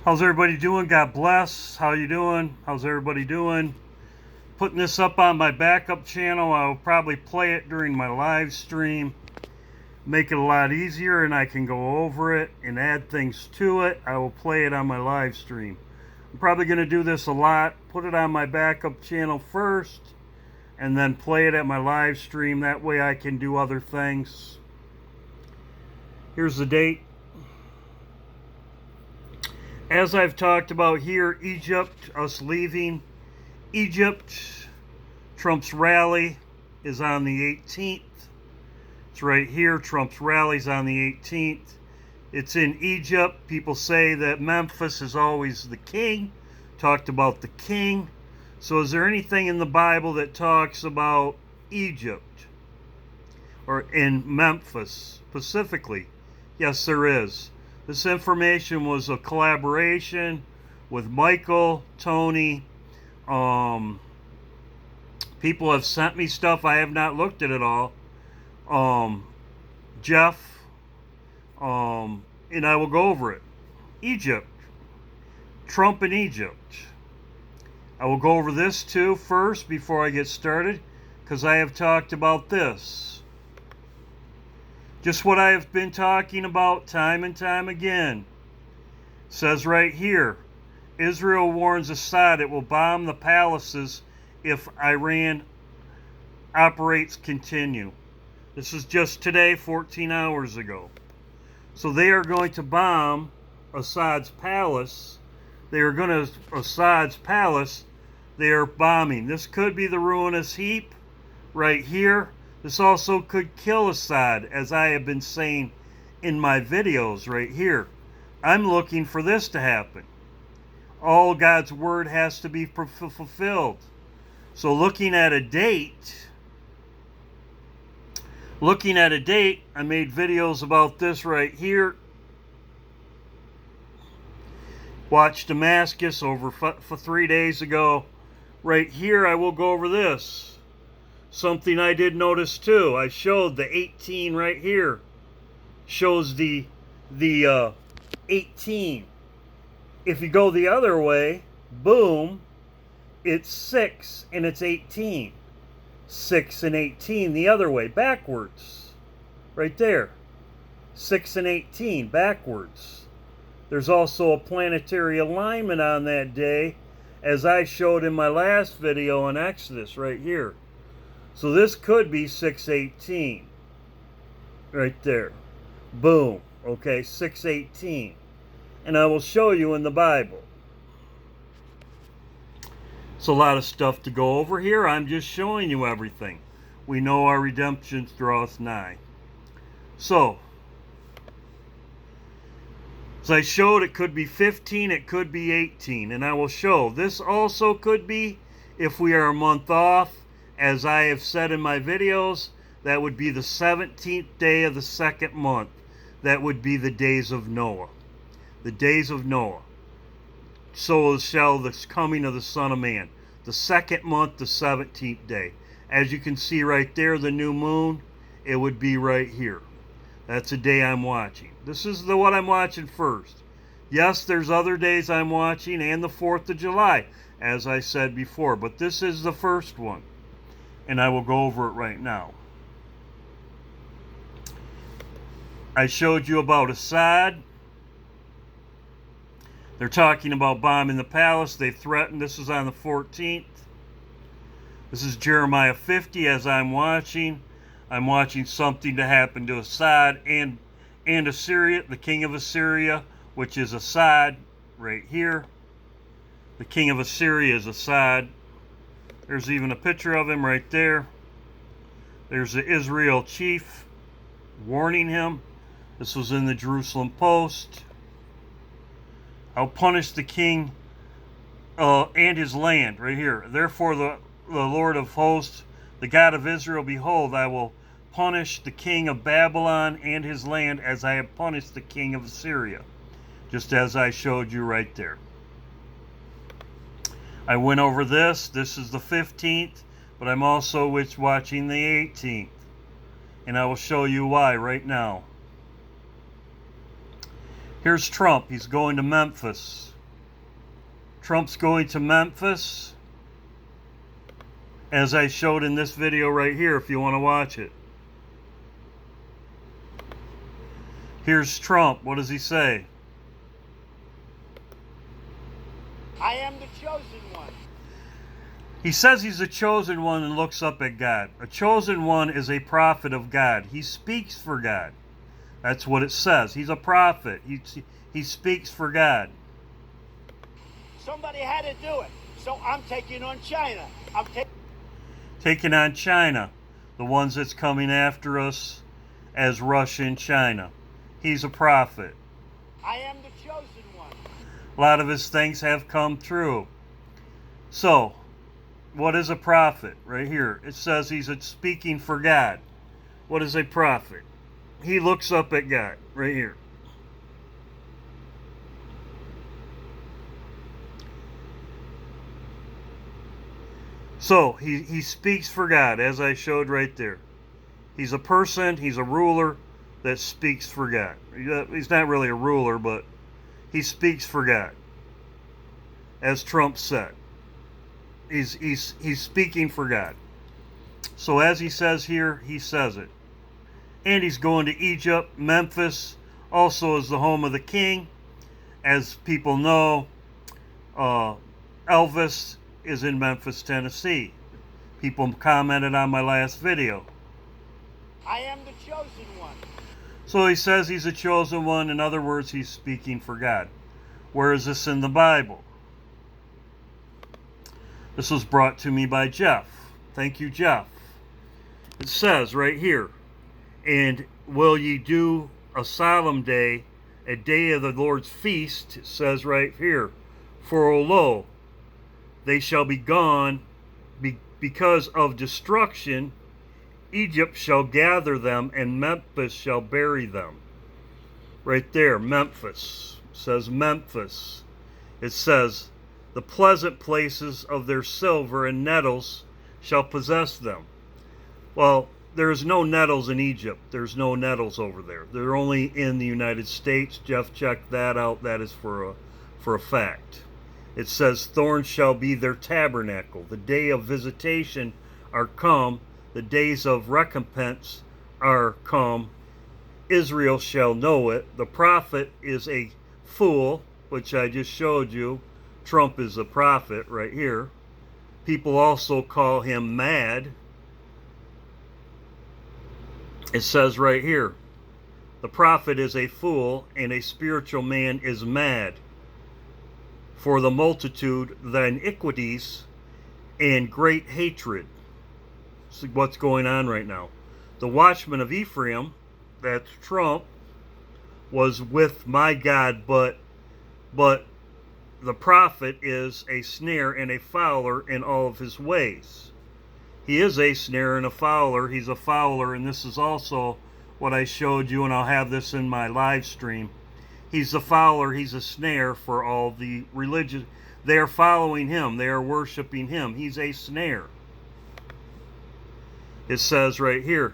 How's everybody doing? God bless. How you doing? How's everybody doing? Putting this up on my backup channel. I'll probably play it during my live stream. Make it a lot easier and I can go over it and add things to it. I will play it on my live stream. I'm probably going to do this a lot. Put it on my backup channel first and then play it at my live stream. That way I can do other things. Here's the date. As I've talked about here, Egypt, us leaving Egypt, Trump's rally is on the 18th. It's right here. Trump's rally's on the 18th. It's in Egypt. People say that Memphis is always the king. Talked about the king. So is there anything in the Bible that talks about Egypt or in Memphis specifically? Yes, there is. This information was a collaboration with Michael, Tony. People have sent me stuff. I have not looked at it all. Jeff. And I will go over it. Egypt. Trump in Egypt. I will go over this too first before I get started, because I have talked about this. Just what I have been talking about time and time again. It says right here, Israel warns Assad it will bomb the palaces if Iran operates continue. This is just today, 14 hours ago. So they are going to bomb Assad's palace. They are bombing. This could be the ruinous heap right here. This also could kill Assad, as I have been saying in my videos right here. I'm looking for this to happen. All God's word has to be fulfilled. So looking at a date, I made videos about this right here. Watched Damascus over for 3 days ago. Right here, I will go over this. Something I did notice too. I showed the 18 right here. Shows the 18. If you go the other way, boom, it's 6 and it's 18. 6 and 18 the other way, backwards. Right there. 6 and 18, backwards. There's also a planetary alignment on that day, as I showed in my last video on Exodus, right here. So this could be 618. Right there. Boom. Okay, 618. And I will show you in the Bible. It's a lot of stuff to go over here. I'm just showing you everything. We know our redemption draweth nigh. So, as I showed, it could be 15, it could be 18. And I will show. This also could be, if we are a month off, as I have said in my videos, that would be the 17th day of the second month. That would be the days of Noah. The days of Noah. So shall the coming of the Son of Man. The second month, the 17th day. As you can see right there, the new moon, it would be right here. That's the day I'm watching. This is what I'm watching first. Yes, there's other days I'm watching, and the 4th of July, as I said before. But this is the first one. And I will go over it right now. I showed you about Assad. They're talking about bombing the palace. They threatened. This is on the 14th. This is Jeremiah 50 as I'm watching. I'm watching something to happen to Assad and Assyria, the king of Assyria, which is Assad right here. The king of Assyria is Assad. There's even a picture of him right there. There's the Israel chief warning him. This was in the Jerusalem Post. I'll punish the king and his land, right here. Therefore the Lord of hosts, the God of Israel, behold, I will punish the king of Babylon and his land as I have punished the king of Assyria. Just as I showed you right there. I went over this. This is the 15th, but I'm also watching the 18th. And I will show you why right now. Here's Trump. He's going to Memphis. Trump's going to Memphis, as I showed in this video right here if you want to watch it. Here's Trump. What does he say? I am the chosen one. He says he's a chosen one and looks up at God. A chosen one is a prophet of God. He speaks for God. That's what it says. He's a prophet. He speaks for God. Somebody had to do it. So I'm taking on China. Taking on China, the ones that's coming after us as Russia and China. He's a prophet. I am the chosen one. A lot of his things have come true. So, what is a prophet? Right here. It says he's speaking for God. What is a prophet? He looks up at God. Right here. So, he speaks for God, as I showed right there. He's a person, he's a ruler that speaks for God. He's not really a ruler, but he speaks for God. As Trump said. He's speaking for God. So as he says here, he says it. And he's going to Egypt. Memphis also is the home of the king. As people know, Elvis is in Memphis, Tennessee. People commented on my last video. I am the chosen one. So he says he's a chosen one. In other words, he's speaking for God. Where is this in the Bible? This was brought to me by Jeff. Thank you, Jeff. It says right here, and will ye do a solemn day, a day of the Lord's feast? It says right here, for lo, they shall be gone because of destruction. Egypt shall gather them, and Memphis shall bury them. Right there, Memphis. It says Memphis. It says, the pleasant places of their silver and nettles shall possess them. Well, there's no nettles in Egypt. There's no nettles over there. They're only in the United States. Jeff checked that out. That is for a fact. It says, thorns shall be their tabernacle. The day of visitation are come. The days of recompense are come. Israel shall know it. The prophet is a fool, which I just showed you. Trump is a prophet right here. People also call him mad. It says right here, the prophet is a fool, and a spiritual man is mad. For the multitude, the iniquities, and great hatred. See what's going on right now. The watchman of Ephraim, that's Trump, was with my God, but the prophet is a snare and a fowler in all of his ways. He is a snare and a fowler. He's a fowler, and this is also what I showed you, and I'll have this in my live stream. He's a fowler, he's a snare for all the religious. They are following him, they are worshiping him. He's a snare. It says right here,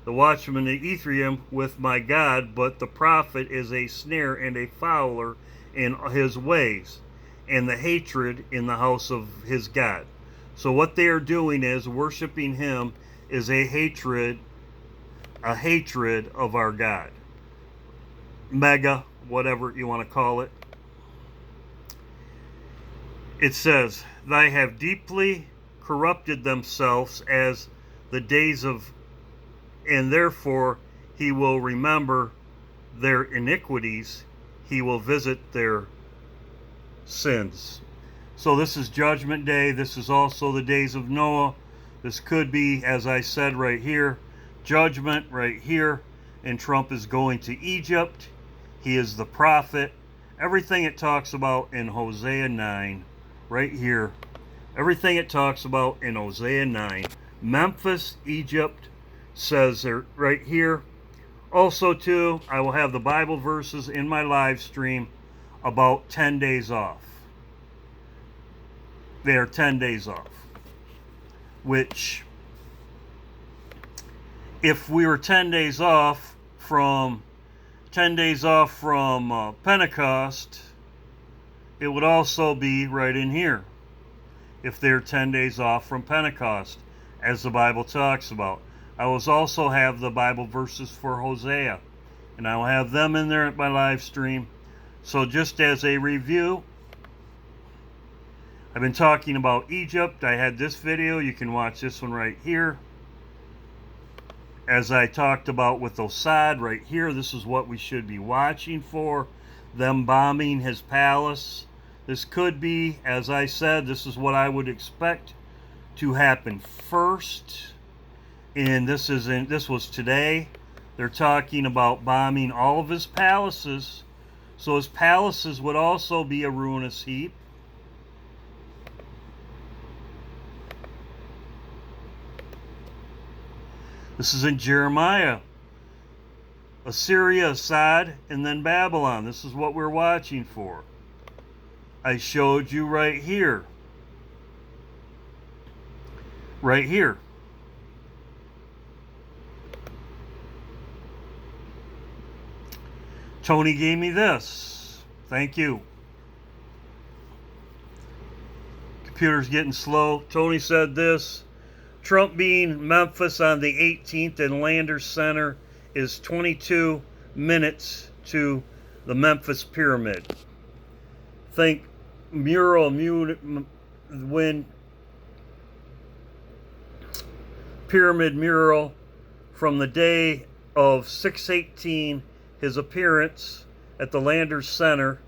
the watchman of Ephraim with my God, but the prophet is a snare and a fowler in his ways, and the hatred in the house of his God. So what they are doing is worshiping him is a hatred of our God. Mega, whatever you want to call it. It says, they have deeply corrupted themselves as the days of, and therefore he will remember their iniquities, he will visit their sins. So this is Judgment Day. This is also the days of Noah. This could be, as I said right here, judgment right here. And Trump is going to Egypt. He is the prophet. Everything it talks about in Hosea 9, right here. Everything it talks about in Hosea 9. Memphis, Egypt, says there right here. Also, too, I will have the Bible verses in my live stream about 10 days off. They are 10 days off. Which, if we were 10 days off from Pentecost, it would also be right in here if they're 10 days off from Pentecost, as the Bible talks about. I will also have the Bible verses for Hosea, and I will have them in there at my live stream. So just as a review, I've been talking about Egypt. I had this video. You can watch this one right here. As I talked about with Assad right here, this is what we should be watching for. Them bombing his palace. This could be, as I said, this is what I would expect to happen first. And this was today. They're talking about bombing all of his palaces. So his palaces would also be a ruinous heap. This is in Jeremiah. Assyria, Assad, and then Babylon. This is what we're watching for. I showed you right here. Right here. Tony gave me this. Thank you. Computer's getting slow. Tony said this. Trump being Memphis on the 18th and Landers Center is 22 minutes to the Memphis Pyramid. Think when pyramid mural from the day of 6/18, his appearance at the Landers Center,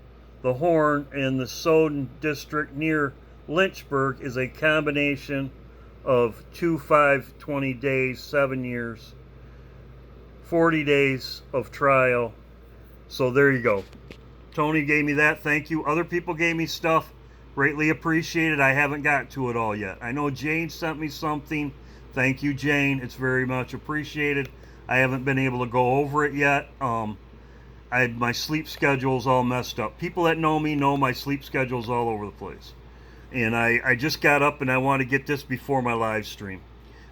the Horn, in the Soden district near Lynchburg is a combination of 20 days, 7 years, 40 days of trial. So there you go. Tony gave me that. Thank you. Other people gave me stuff. Greatly appreciated. I haven't got to it all yet. I know Jane sent me something. Thank you, Jane. It's very much appreciated. I haven't been able to go over it yet. My sleep schedule's all messed up. People that know me know my sleep schedule's all over the place. And I just got up and I want to get this before my live stream.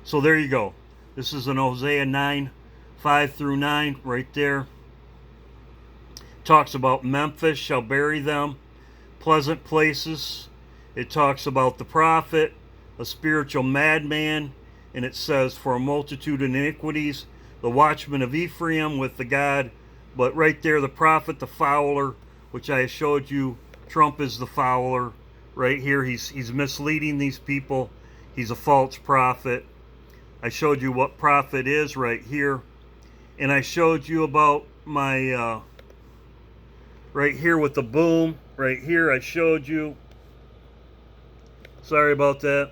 So there you go. This is an Hosea 9, 5 through 9 right there. Talks about Memphis shall bury them, pleasant places. It talks about the prophet, a spiritual madman, and it says, for a multitude of iniquities, the watchman of Ephraim with the God. But right there, the prophet, the fowler, which I showed you, Trump is the fowler. Right here, he's misleading these people. He's a false prophet. I showed you what prophet is right here. And I showed you about my, right here with the boom. Right here, I showed you. Sorry about that.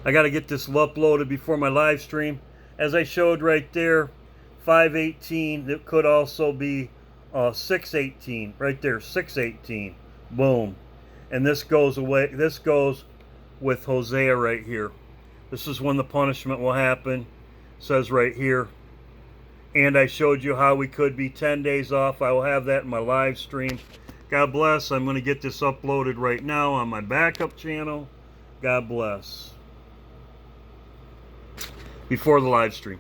I got to get this uploaded before my live stream. As I showed right there, 5/18. It could also be 6/18. Right there, 6/18. Boom. And this goes away. This goes with Hosea right here. This is when the punishment will happen. It says right here. And I showed you how we could be 10 days off. I will have that in my live stream. God bless. I'm going to get this uploaded right now on my backup channel. God bless. Before the live stream.